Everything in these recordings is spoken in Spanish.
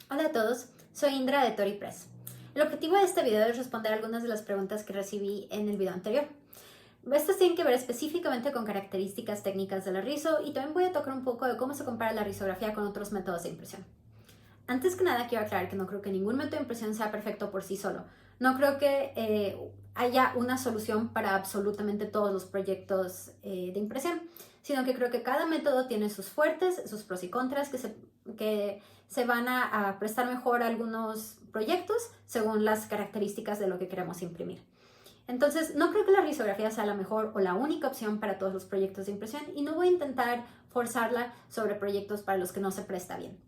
Hola a todos, soy Indra de ToriPress. El objetivo de este video es responder algunas de las preguntas que recibí en el video anterior. Estas tienen que ver específicamente con características técnicas de la rizo y también voy a tocar un poco de cómo se compara la risografía con otros métodos de impresión. Antes que nada quiero aclarar que no creo que ningún método de impresión sea perfecto por sí solo. No creo que haya una solución para absolutamente todos los proyectos de impresión, sino que creo que cada método tiene sus fuertes, sus pros y contras que se van a prestar mejor a algunos proyectos según las características de lo que queremos imprimir. Entonces, no creo que la risografía sea la mejor o la única opción para todos los proyectos de impresión y no voy a intentar forzarla sobre proyectos para los que no se presta bien.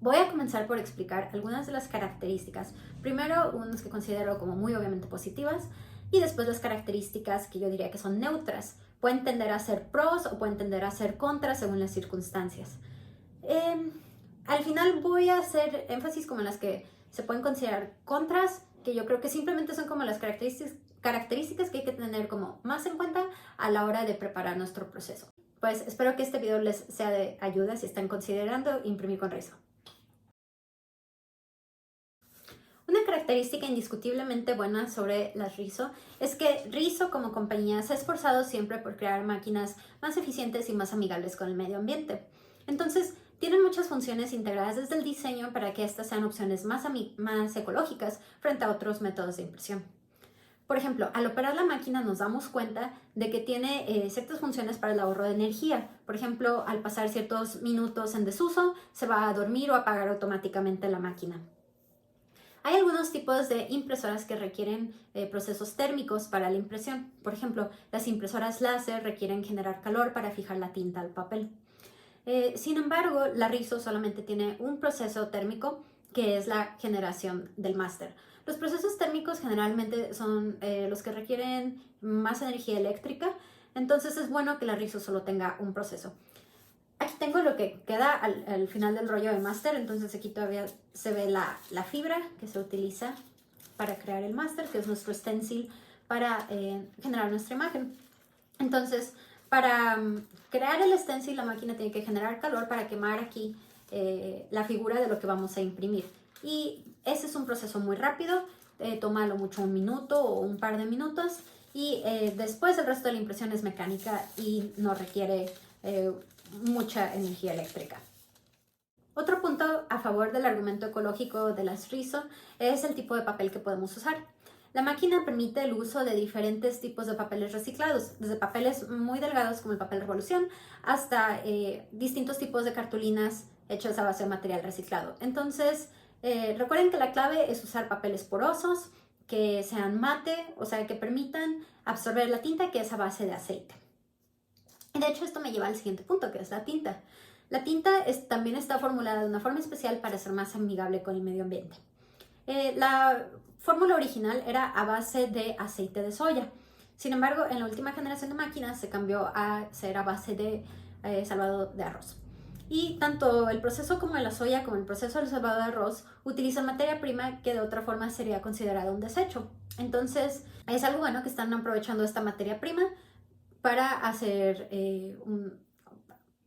Voy a comenzar por explicar algunas de las características. Primero, unas que considero como muy obviamente positivas y después las características que yo diría que son neutras. Pueden tender a ser pros o pueden tender a ser contras según las circunstancias. Al final voy a hacer énfasis como en las que se pueden considerar contras, que yo creo que simplemente son como las características que hay que tener como más en cuenta a la hora de preparar nuestro proceso. Pues espero que este video les sea de ayuda si están considerando imprimir con rizo. Una característica indiscutiblemente buena sobre las Rizo es que Rizo como compañía se ha esforzado siempre por crear máquinas más eficientes y más amigables con el medio ambiente. Entonces, tienen muchas funciones integradas desde el diseño para que estas sean opciones más ecológicas frente a otros métodos de impresión. Por ejemplo, al operar la máquina nos damos cuenta de que tiene ciertas funciones para el ahorro de energía. Por ejemplo, al pasar ciertos minutos en desuso, se va a dormir o apagar automáticamente la máquina. Hay algunos tipos de impresoras que requieren procesos térmicos para la impresión. Por ejemplo, las impresoras láser requieren generar calor para fijar la tinta al papel. Sin embargo, la Rizo solamente tiene un proceso térmico que es la generación del máster. Los procesos térmicos generalmente son los que requieren más energía eléctrica, entonces es bueno que la Rizo solo tenga un proceso. Aquí tengo lo que queda al final del rollo de máster, entonces aquí todavía se ve la fibra que se utiliza para crear el máster, que es nuestro stencil para generar nuestra imagen. Entonces, para crear el stencil, la máquina tiene que generar calor para quemar aquí la figura de lo que vamos a imprimir. Y ese es un proceso muy rápido, toma lo mucho un minuto o un par de minutos, y después el resto de la impresión es mecánica y no requiere mucha energía eléctrica. Otro punto a favor del argumento ecológico de las Rizo es el tipo de papel que podemos usar. La máquina permite el uso de diferentes tipos de papeles reciclados, desde papeles muy delgados como el papel Revolución hasta distintos tipos de cartulinas hechas a base de material reciclado. Entonces, recuerden que la clave es usar papeles porosos, que sean mate, o sea, que permitan absorber la tinta, que es a base de aceite. De hecho, esto me lleva al siguiente punto, que es la tinta. La tinta también está formulada de una forma especial para ser más amigable con el medio ambiente. La fórmula original era a base de aceite de soya. Sin embargo, en la última generación de máquinas se cambió a ser a base de salvado de arroz. Y tanto el proceso como de la soya como el proceso del salvado de arroz utilizan materia prima que de otra forma sería considerada un desecho. Entonces, es algo bueno que están aprovechando esta materia prima para hacer un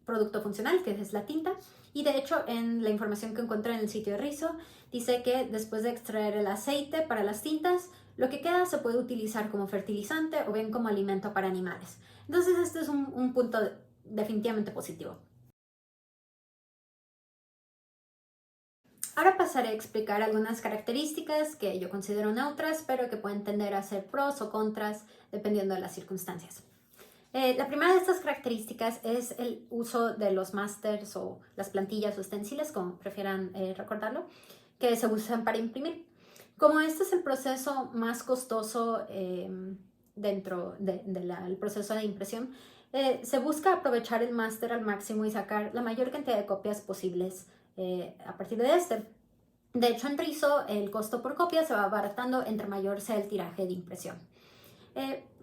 producto funcional, que es la tinta. Y de hecho, en la información que encontré en el sitio de Rizo, dice que después de extraer el aceite para las tintas, lo que queda se puede utilizar como fertilizante o bien como alimento para animales. Entonces, este es un punto definitivamente positivo. Ahora pasaré a explicar algunas características que yo considero neutras, pero que pueden tender a ser pros o contras dependiendo de las circunstancias. La primera de estas características es el uso de los masters o las plantillas o stenciles, como prefieran recordarlo, que se usan para imprimir. Como este es el proceso más costoso dentro del proceso de impresión, se busca aprovechar el máster al máximo y sacar la mayor cantidad de copias posibles a partir de este. De hecho, en Rizo el costo por copia se va abaratando entre mayor sea el tiraje de impresión.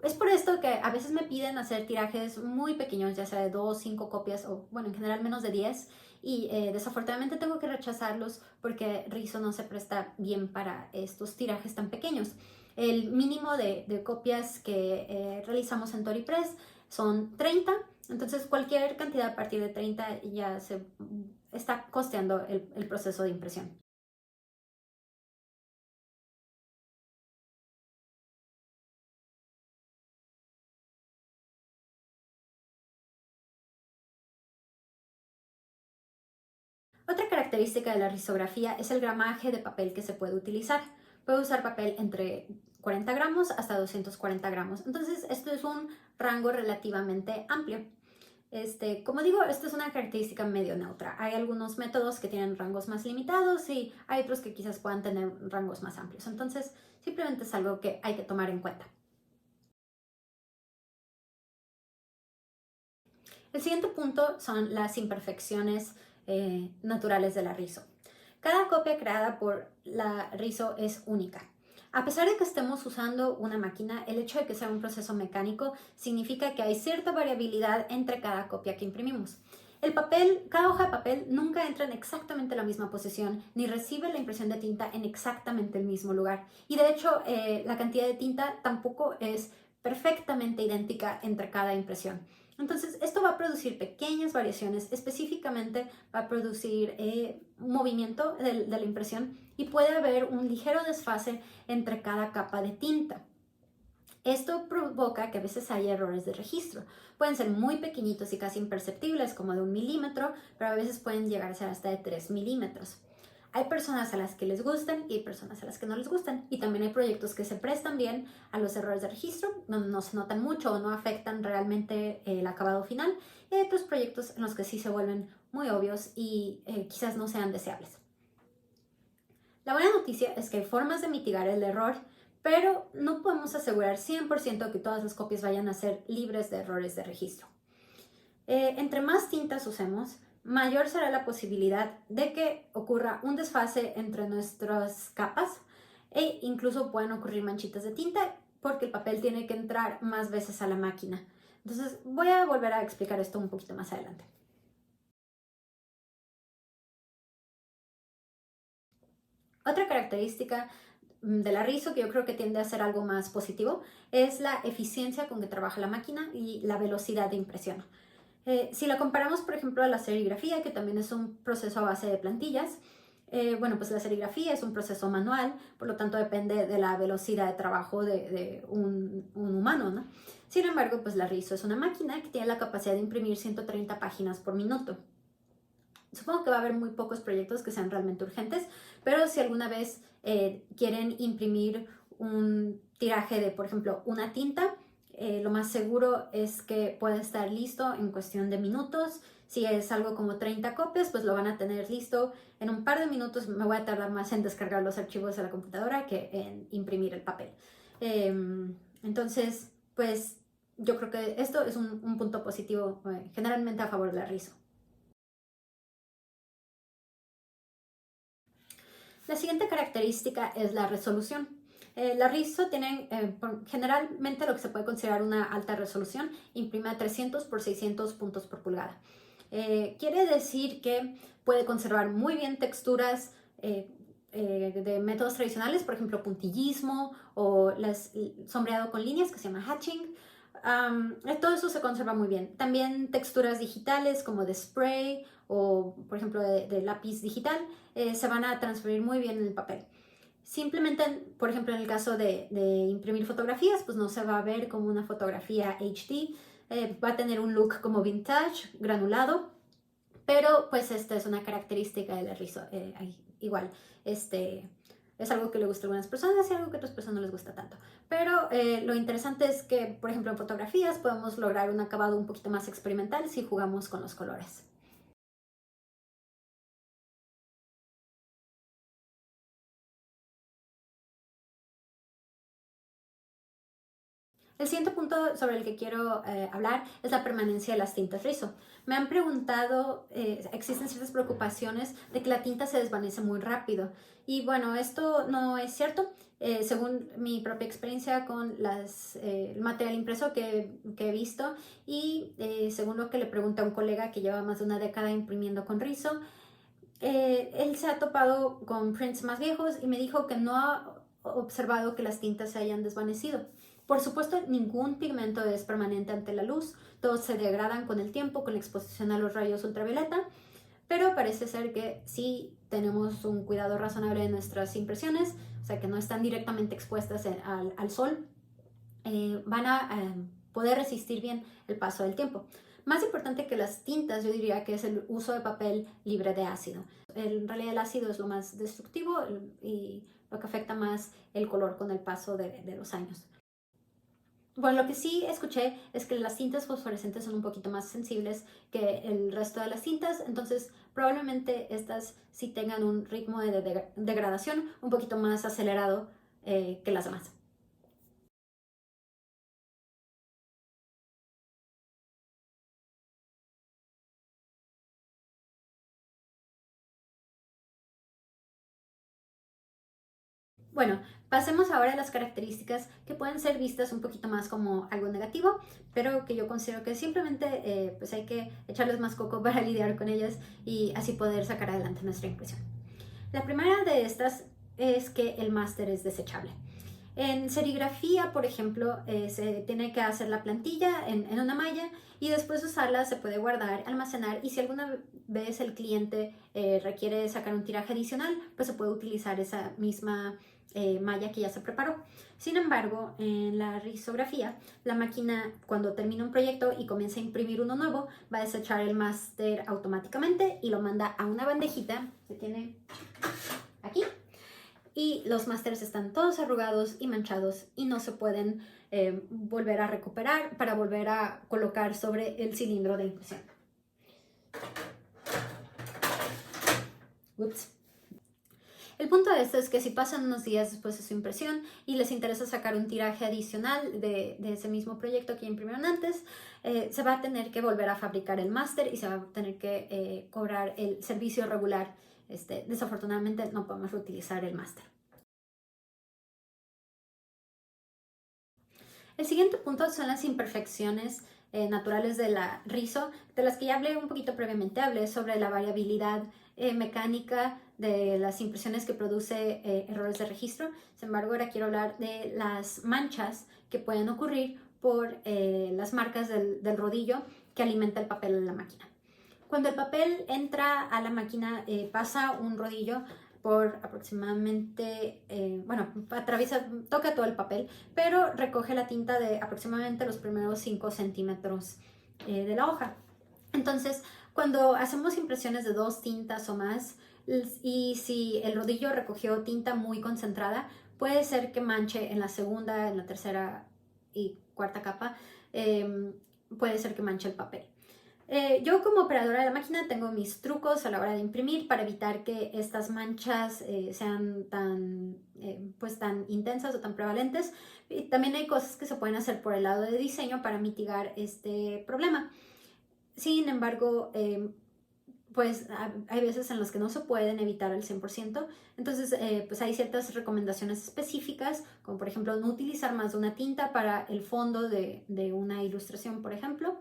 Es por esto que a veces me piden hacer tirajes muy pequeños, ya sea de 2, 5 copias o, bueno, en general menos de 10. Y desafortunadamente tengo que rechazarlos porque Rizo no se presta bien para estos tirajes tan pequeños. El mínimo de copias que realizamos en ToriPress son 30. Entonces cualquier cantidad a partir de 30 ya se está costeando el proceso de impresión. Otra característica de la risografía es el gramaje de papel que se puede utilizar. Puede usar papel entre 40 gramos hasta 240 gramos. Entonces, esto es un rango relativamente amplio. Como digo, esto es una característica medio neutra. Hay algunos métodos que tienen rangos más limitados y hay otros que quizás puedan tener rangos más amplios. Entonces, simplemente es algo que hay que tomar en cuenta. El siguiente punto son las imperfecciones naturales de la rizo. Cada copia creada por la rizo es única. A pesar de que estemos usando una máquina, el hecho de que sea un proceso mecánico significa que hay cierta variabilidad entre cada copia que imprimimos. El papel, cada hoja de papel nunca entra en exactamente la misma posición ni recibe la impresión de tinta en exactamente el mismo lugar. Y de hecho, la cantidad de tinta tampoco es perfectamente idéntica entre cada impresión. Entonces, esto va a producir pequeñas variaciones, específicamente va a producir movimiento de la impresión y puede haber un ligero desfase entre cada capa de tinta. Esto provoca que a veces haya errores de registro. Pueden ser muy pequeñitos y casi imperceptibles, como de 1 milímetro, pero a veces pueden llegar a ser hasta de 3 milímetros. Hay personas a las que les gustan y hay personas a las que no les gustan. Y también hay proyectos que se prestan bien a los errores de registro, no se notan mucho o no afectan realmente el acabado final. Y hay otros proyectos en los que sí se vuelven muy obvios y quizás no sean deseables. La buena noticia es que hay formas de mitigar el error, pero no podemos asegurar 100% que todas las copias vayan a ser libres de errores de registro. Entre más tintas usemos, mayor será la posibilidad de que ocurra un desfase entre nuestras capas e incluso pueden ocurrir manchitas de tinta porque el papel tiene que entrar más veces a la máquina. Entonces voy a volver a explicar esto un poquito más adelante. Otra característica de la rizo que yo creo que tiende a ser algo más positivo es la eficiencia con que trabaja la máquina y la velocidad de impresión. Si la comparamos, por ejemplo, a la serigrafía, que también es un proceso a base de plantillas, bueno, pues la serigrafía es un proceso manual, por lo tanto depende de la velocidad de trabajo de un humano, ¿no? Sin embargo, pues la rizo es una máquina que tiene la capacidad de imprimir 130 páginas por minuto. Supongo que va a haber muy pocos proyectos que sean realmente urgentes, pero si alguna vez quieren imprimir un tiraje de, por ejemplo, una tinta, lo más seguro es que pueda estar listo en cuestión de minutos. Si es algo como 30 copias, pues lo van a tener listo en un par de minutos. Me voy a tardar más en descargar los archivos a la computadora que en imprimir el papel. Entonces, pues yo creo que esto es un punto positivo generalmente a favor de la RISO. La siguiente característica es la resolución. La RISO tiene generalmente lo que se puede considerar una alta resolución, imprime a 300 por 600 puntos por pulgada. Quiere decir que puede conservar muy bien texturas de métodos tradicionales, por ejemplo puntillismo o sombreado con líneas que se llama hatching. Todo eso se conserva muy bien. También texturas digitales como de spray o por ejemplo de lápiz digital se van a transferir muy bien en el papel. Simplemente, por ejemplo, en el caso de imprimir fotografías, pues no se va a ver como una fotografía HD, va a tener un look como vintage, granulado, pero pues esta es una característica del rizo. Igual, es algo que le gusta a algunas personas y algo que a otras personas no les gusta tanto. Pero lo interesante es que, por ejemplo, en fotografías podemos lograr un acabado un poquito más experimental si jugamos con los colores. El siguiente punto sobre el que quiero hablar es la permanencia de las tintas rizo. Me han preguntado, existen ciertas preocupaciones de que la tinta se desvanece muy rápido. Y bueno, esto no es cierto. Según mi propia experiencia con el material impreso que he visto y según lo que le pregunté a un colega que lleva más de una década imprimiendo con rizo, él se ha topado con prints más viejos y me dijo que no ha observado que las tintas se hayan desvanecido. Por supuesto, ningún pigmento es permanente ante la luz, todos se degradan con el tiempo, con la exposición a los rayos ultravioleta, pero parece ser que si tenemos un cuidado razonable de nuestras impresiones, o sea que no están directamente expuestas al sol, van a poder resistir bien el paso del tiempo. Más importante que las tintas, yo diría que es el uso de papel libre de ácido. En realidad el ácido es lo más destructivo y lo que afecta más el color con el paso de los años. Bueno, lo que sí escuché es que las tintas fosforescentes son un poquito más sensibles que el resto de las tintas, entonces probablemente estas sí tengan un ritmo de degradación un poquito más acelerado que las demás. Bueno, pasemos ahora a las características que pueden ser vistas un poquito más como algo negativo, pero que yo considero que simplemente pues hay que echarles más coco para lidiar con ellas y así poder sacar adelante nuestra impresión. La primera de estas es que el máster es desechable. En serigrafía, por ejemplo, se tiene que hacer la plantilla en una malla y después usarla se puede guardar, almacenar y si alguna vez el cliente requiere sacar un tiraje adicional, pues se puede utilizar esa misma malla que ya se preparó. Sin embargo, en la risografía, la máquina cuando termina un proyecto y comienza a imprimir uno nuevo, va a desechar el máster automáticamente y lo manda a una bandejita que tiene aquí. Y los másteres están todos arrugados y manchados y no se pueden volver a recuperar para volver a colocar sobre el cilindro de impresión. Ups. El punto de esto es que si pasan unos días después de su impresión y les interesa sacar un tiraje adicional de ese mismo proyecto que imprimieron antes, se va a tener que volver a fabricar el máster y se va a tener que cobrar el servicio regular. Desafortunadamente no podemos reutilizar el máster. El siguiente punto son las imperfecciones naturales de la rizo, de las que ya hablé un poquito previamente. Hablé sobre la variabilidad mecánica de las impresiones que produce errores de registro. Sin embargo, ahora quiero hablar de las manchas que pueden ocurrir por las marcas del rodillo que alimenta el papel en la máquina. Cuando el papel entra a la máquina, pasa un rodillo por aproximadamente, toca todo el papel, pero recoge la tinta de aproximadamente los primeros 5 centímetros de la hoja. Entonces, cuando hacemos impresiones de 2 tintas o más, y si el rodillo recogió tinta muy concentrada, puede ser que manche en la segunda, en la tercera y cuarta capa, puede ser que manche el papel. Yo como operadora de la máquina tengo mis trucos a la hora de imprimir para evitar que estas manchas sean tan intensas o tan prevalentes. Y también hay cosas que se pueden hacer por el lado de diseño para mitigar este problema. Sin embargo, hay veces en las que no se pueden evitar al 100%. Entonces, pues hay ciertas recomendaciones específicas, como por ejemplo no utilizar más de una tinta para el fondo de una ilustración, por ejemplo.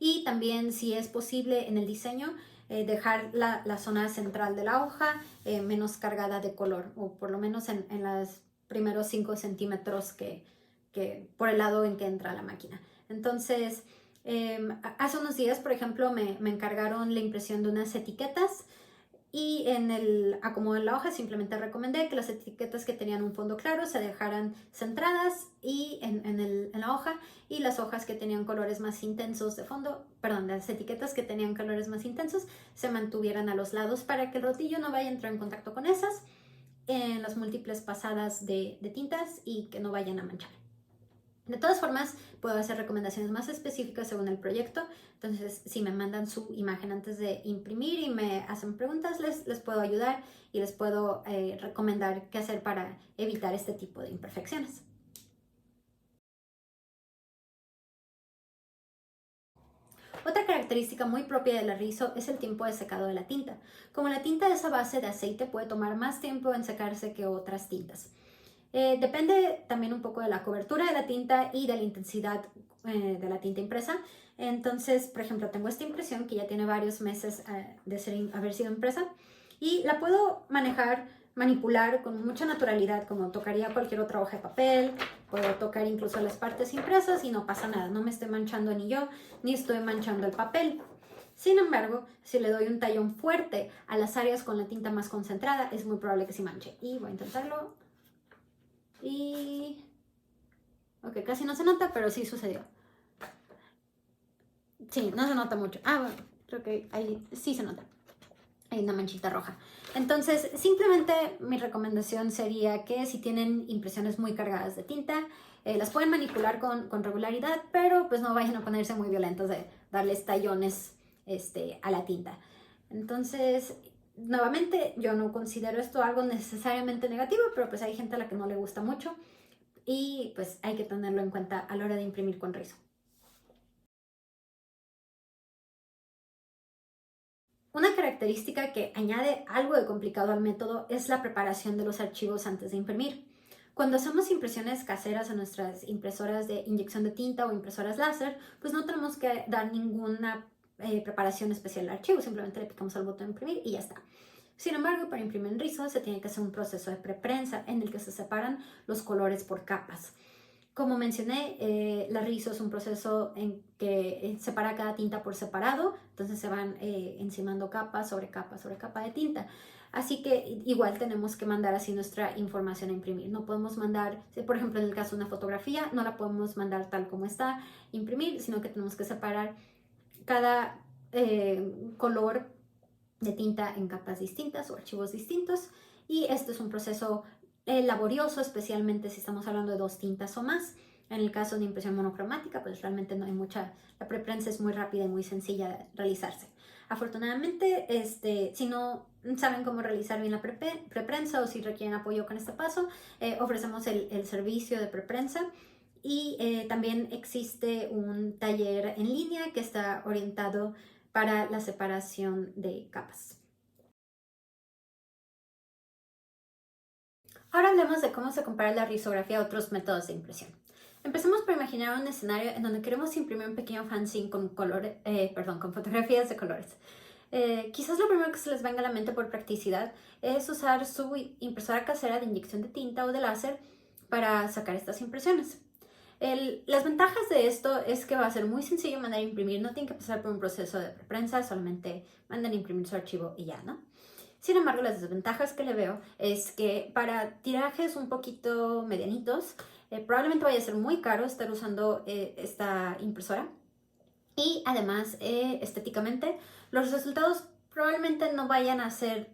Y también, si es posible en el diseño, dejar la zona central de la hoja menos cargada de color, o por lo menos en los primeros 5 centímetros que por el lado en que entra la máquina. Entonces, hace unos días, por ejemplo, me encargaron la impresión de unas etiquetas y en el acomodo de la hoja simplemente recomendé que las etiquetas que tenían un fondo claro se dejaran centradas y en la hoja, y las hojas que tenían colores más intensos de fondo, las etiquetas que tenían colores más intensos se mantuvieran a los lados para que el rodillo no vaya a entrar en contacto con esas en las múltiples pasadas de tintas y que no vayan a manchar. De todas formas, puedo hacer recomendaciones más específicas según el proyecto. Entonces, si me mandan su imagen antes de imprimir y me hacen preguntas, les puedo ayudar y les puedo recomendar qué hacer para evitar este tipo de imperfecciones. Otra característica muy propia del rizo es el tiempo de secado de la tinta. Como la tinta es a base de aceite, puede tomar más tiempo en secarse que otras tintas. Depende también un poco de la cobertura de la tinta y de la intensidad de la tinta impresa. Entonces, por ejemplo, tengo esta impresión que ya tiene varios meses de haber sido impresa y la puedo manipular con mucha naturalidad, como tocaría cualquier otra hoja de papel. Puedo tocar incluso las partes impresas y no pasa nada. No me estoy manchando ni yo, ni estoy manchando el papel. Sin embargo, si le doy un tallón fuerte a las áreas con la tinta más concentrada, es muy probable que se manche. Y voy a intentarlo. Y... ok, casi no se nota, pero sí sucedió. Sí, no se nota mucho. Ah, bueno, creo que ahí sí se nota. Hay una manchita roja. Entonces, simplemente mi recomendación sería que si tienen impresiones muy cargadas de tinta, las pueden manipular con regularidad, pero pues no vayan a ponerse muy violentos de darles tallones a la tinta. Entonces, nuevamente, yo no considero esto algo necesariamente negativo, pero pues hay gente a la que no le gusta mucho y pues hay que tenerlo en cuenta a la hora de imprimir con rizo. Una característica que añade algo de complicado al método es la preparación de los archivos antes de imprimir. Cuando hacemos impresiones caseras a nuestras impresoras de inyección de tinta o impresoras láser, pues no tenemos que dar ninguna preparación especial al archivo, simplemente le picamos al botón de imprimir y ya está. Sin embargo, para imprimir en rizo se tiene que hacer un proceso de preprensa en el que se separan los colores por capas. Como mencioné, la rizo es un proceso en que separa cada tinta por separado, entonces se van encimando capa sobre capa sobre capa de tinta. Así que igual tenemos que mandar así nuestra información a imprimir. No podemos mandar, por ejemplo, en el caso de una fotografía, no la podemos mandar tal como está, imprimir, sino que tenemos que separar cada color de tinta en capas distintas o archivos distintos. Y este es un proceso laborioso, especialmente si estamos hablando de 2 tintas o más. En el caso de impresión monocromática, pues realmente no hay mucha, la preprensa es muy rápida y muy sencilla de realizarse. Afortunadamente, si no saben cómo realizar bien la preprensa o si requieren apoyo con este paso, ofrecemos el servicio de preprensa. Y también existe un taller en línea que está orientado para la separación de capas. Ahora hablemos de cómo se compara la risografía a otros métodos de impresión. Empecemos por imaginar un escenario en donde queremos imprimir un pequeño fanzine con fotografías de colores. Quizás lo primero que se les venga a la mente por practicidad es usar su impresora casera de inyección de tinta o de láser para sacar estas impresiones. Las ventajas de esto es que va a ser muy sencillo mandar a imprimir, no tienen que pasar por un proceso de preprensa, solamente mandan a imprimir su archivo y ya, ¿no? Sin embargo, las desventajas que le veo es que para tirajes un poquito medianitos, probablemente vaya a ser muy caro estar usando esta impresora. Y además, estéticamente, los resultados probablemente no vayan a ser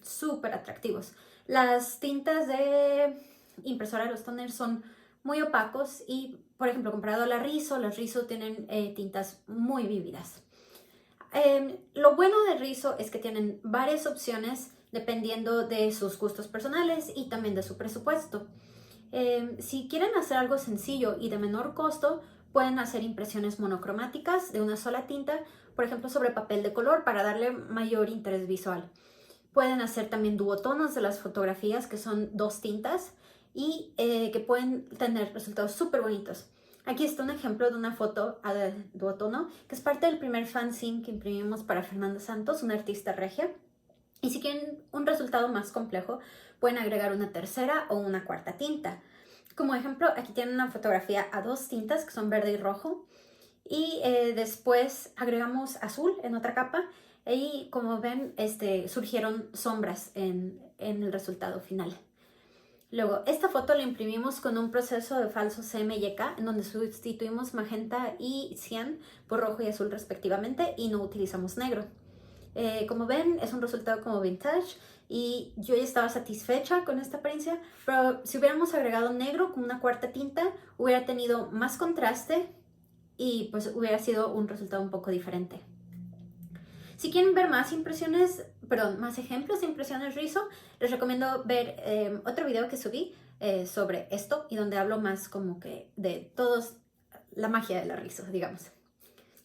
súper atractivos. Las tintas de impresora, los toners, son muy opacos y, por ejemplo, comparado a las rizo tienen tintas muy vívidas. Lo bueno de rizo es que tienen varias opciones dependiendo de sus gustos personales y también de su presupuesto. Si quieren hacer algo sencillo y de menor costo, pueden hacer impresiones monocromáticas de una sola tinta, por ejemplo sobre papel de color para darle mayor interés visual. Pueden hacer también duotonos de las fotografías, que son 2 tintas y que pueden tener resultados súper bonitos. Aquí está un ejemplo de una foto a duotono, que es parte del primer fanzine que imprimimos para Fernanda Santos, una artista regia. Y si quieren un resultado más complejo, pueden agregar una tercera o una cuarta tinta. Como ejemplo, aquí tienen una fotografía a 2 tintas, que son verde y rojo. Y después agregamos azul en otra capa. Y como ven, surgieron sombras en el resultado final. Luego, esta foto la imprimimos con un proceso de falso CMYK, en donde sustituimos magenta y cian por rojo y azul respectivamente y no utilizamos negro. Como ven, es un resultado como vintage y yo ya estaba satisfecha con esta apariencia, pero si hubiéramos agregado negro con una cuarta tinta, hubiera tenido más contraste y pues hubiera sido un resultado un poco diferente. Si quieren ver más más ejemplos de impresiones rizo, les recomiendo ver otro video que subí sobre esto y donde hablo más como que de todos la magia de la rizo, digamos.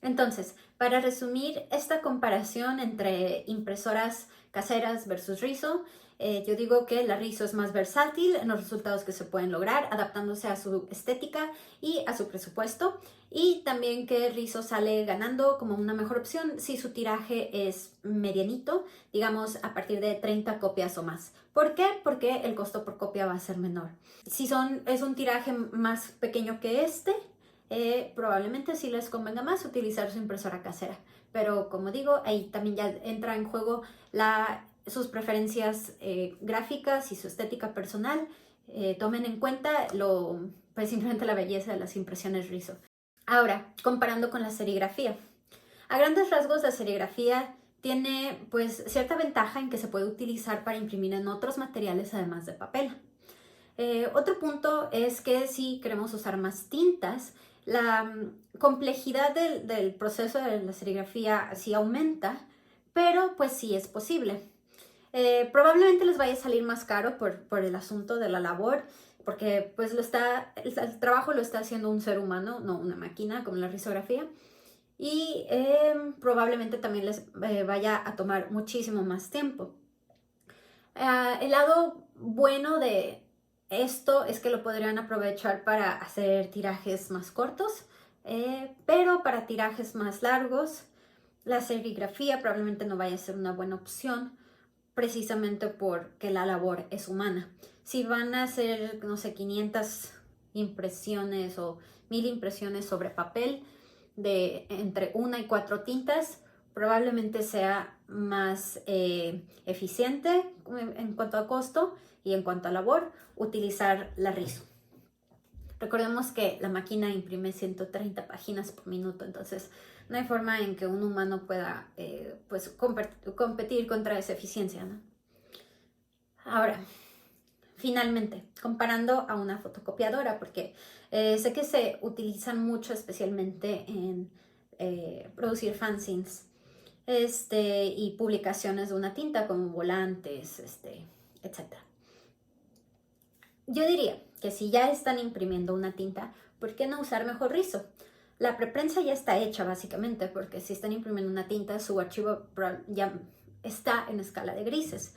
Entonces, para resumir esta comparación entre impresoras caseras versus rizo, yo digo que la rizo es más versátil en los resultados que se pueden lograr, adaptándose a su estética y a su presupuesto. Y también que rizo sale ganando como una mejor opción si su tiraje es medianito, digamos a partir de 30 copias o más. ¿Por qué? Porque el costo por copia va a ser menor. Si es un tiraje más pequeño que probablemente sí les convenga más utilizar su impresora casera. pero como digo, ahí también ya entra en juego sus preferencias gráficas y su estética personal. Tomen en cuenta pues simplemente la belleza de las impresiones Riso. Ahora, comparando con la serigrafía. A grandes rasgos, la serigrafía tiene pues cierta ventaja en que se puede utilizar para imprimir en otros materiales además de papel. Otro punto es que si queremos usar más tintas, la complejidad del proceso de la serigrafía sí aumenta, pero pues sí es posible. Probablemente les vaya a salir más caro por el asunto de la labor, porque pues el trabajo lo está haciendo un ser humano, no una máquina como la risografía. Y probablemente también les vaya a tomar muchísimo más tiempo. El lado bueno de esto es que lo podrían aprovechar para hacer tirajes más cortos, pero para tirajes más largos, la serigrafía probablemente no vaya a ser una buena opción, precisamente porque la labor es humana. Si van a hacer, no sé, 500 impresiones o 1000 impresiones sobre papel de entre 1 y 4 tintas, probablemente sea más eficiente en cuanto a costo y en cuanto a labor utilizar la Riso. Recordemos que la máquina imprime 130 páginas por minuto, entonces no hay forma en que un humano pueda pues competir contra esa eficiencia, ¿no? Ahora, finalmente, comparando a una fotocopiadora, porque sé que se utilizan mucho especialmente en producir fanzines y publicaciones de una tinta como volantes, etc. Yo diría que si ya están imprimiendo una tinta, ¿por qué no usar mejor Riso? La preprensa ya está hecha básicamente, porque si están imprimiendo una tinta, su archivo ya está en escala de grises.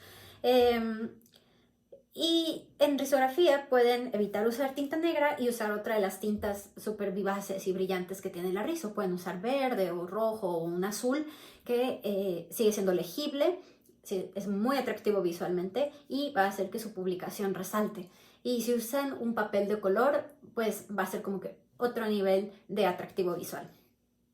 Y en risografía pueden evitar usar tinta negra y usar otra de las tintas súper vivaces y brillantes que tiene la Riso. Pueden usar verde o rojo o un azul que sigue siendo legible, es muy atractivo visualmente y va a hacer que su publicación resalte. Y si usan un papel de color, pues va a ser como que otro nivel de atractivo visual.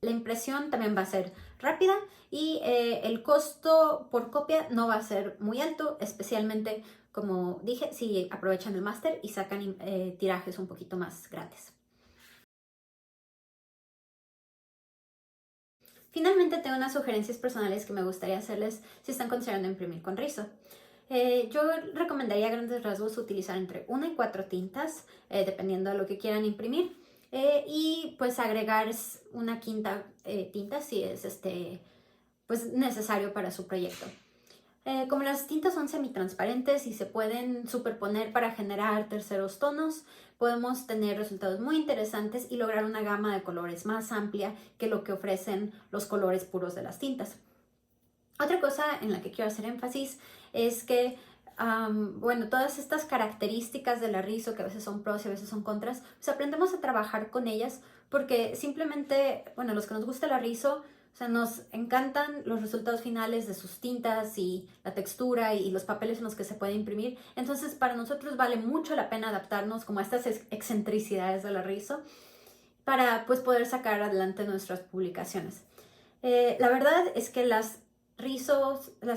La impresión también va a ser rápida y el costo por copia no va a ser muy alto, especialmente, como dije, si aprovechan el máster y sacan tirajes un poquito más grandes. Finalmente, tengo unas sugerencias personales que me gustaría hacerles si están considerando imprimir con Riso. Yo recomendaría a grandes rasgos utilizar entre 1 y 4 tintas, dependiendo de lo que quieran imprimir. Y pues agregar una quinta tinta si es pues necesario para su proyecto. Como las tintas son semitransparentes y se pueden superponer para generar terceros tonos, podemos tener resultados muy interesantes y lograr una gama de colores más amplia que lo que ofrecen los colores puros de las tintas. Otra cosa en la que quiero hacer énfasis es que bueno, todas estas características de la Riso, que a veces son pros y a veces son contras, pues aprendemos a trabajar con ellas porque simplemente, bueno, los que nos gusta la Riso, o sea, nos encantan los resultados finales de sus tintas y la textura y los papeles en los que se puede imprimir. Entonces, para nosotros vale mucho la pena adaptarnos como a estas excentricidades de la Riso para pues poder sacar adelante nuestras publicaciones. La verdad es que las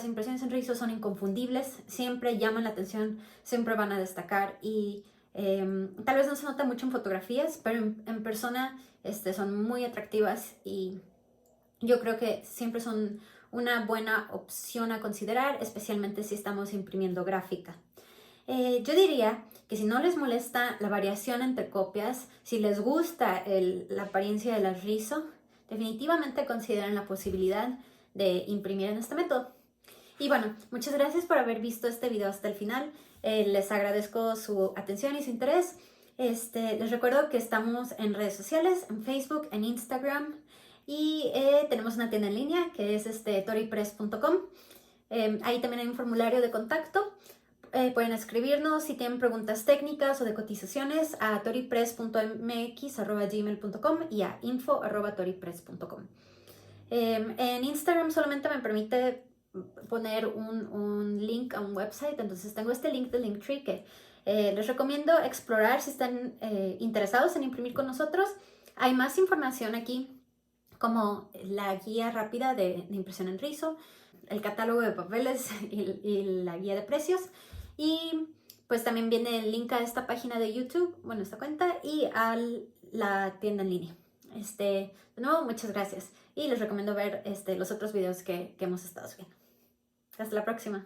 impresiones en Riso son inconfundibles, siempre llaman la atención, siempre van a destacar y tal vez no se nota mucho en fotografías, pero en persona son muy atractivas y yo creo que siempre son una buena opción a considerar, especialmente si estamos imprimiendo gráfica. Yo diría que si no les molesta la variación entre copias, si les gusta la apariencia de las Riso, definitivamente consideren la posibilidad de imprimir en este método. Y bueno, muchas gracias por haber visto este video hasta el final. Les agradezco su atención y su interés. Les recuerdo que estamos en redes sociales, en Facebook, en Instagram y tenemos una tienda en línea que es toripress.com. Ahí también hay un formulario de contacto. Pueden escribirnos si tienen preguntas técnicas o de cotizaciones a toripress.mx@gmail.com y a info@toripress.com. En Instagram solamente me permite poner un link a un website, entonces tengo este link de Linktree que les recomiendo explorar si están interesados en imprimir con nosotros. Hay más información aquí como la guía rápida de impresión en rizo, el catálogo de papeles y la guía de precios. Y pues también viene el link a esta página de YouTube, bueno, esta cuenta, y a la tienda en línea. De nuevo, muchas gracias. Y les recomiendo ver los otros videos que hemos estado subiendo. Hasta la próxima.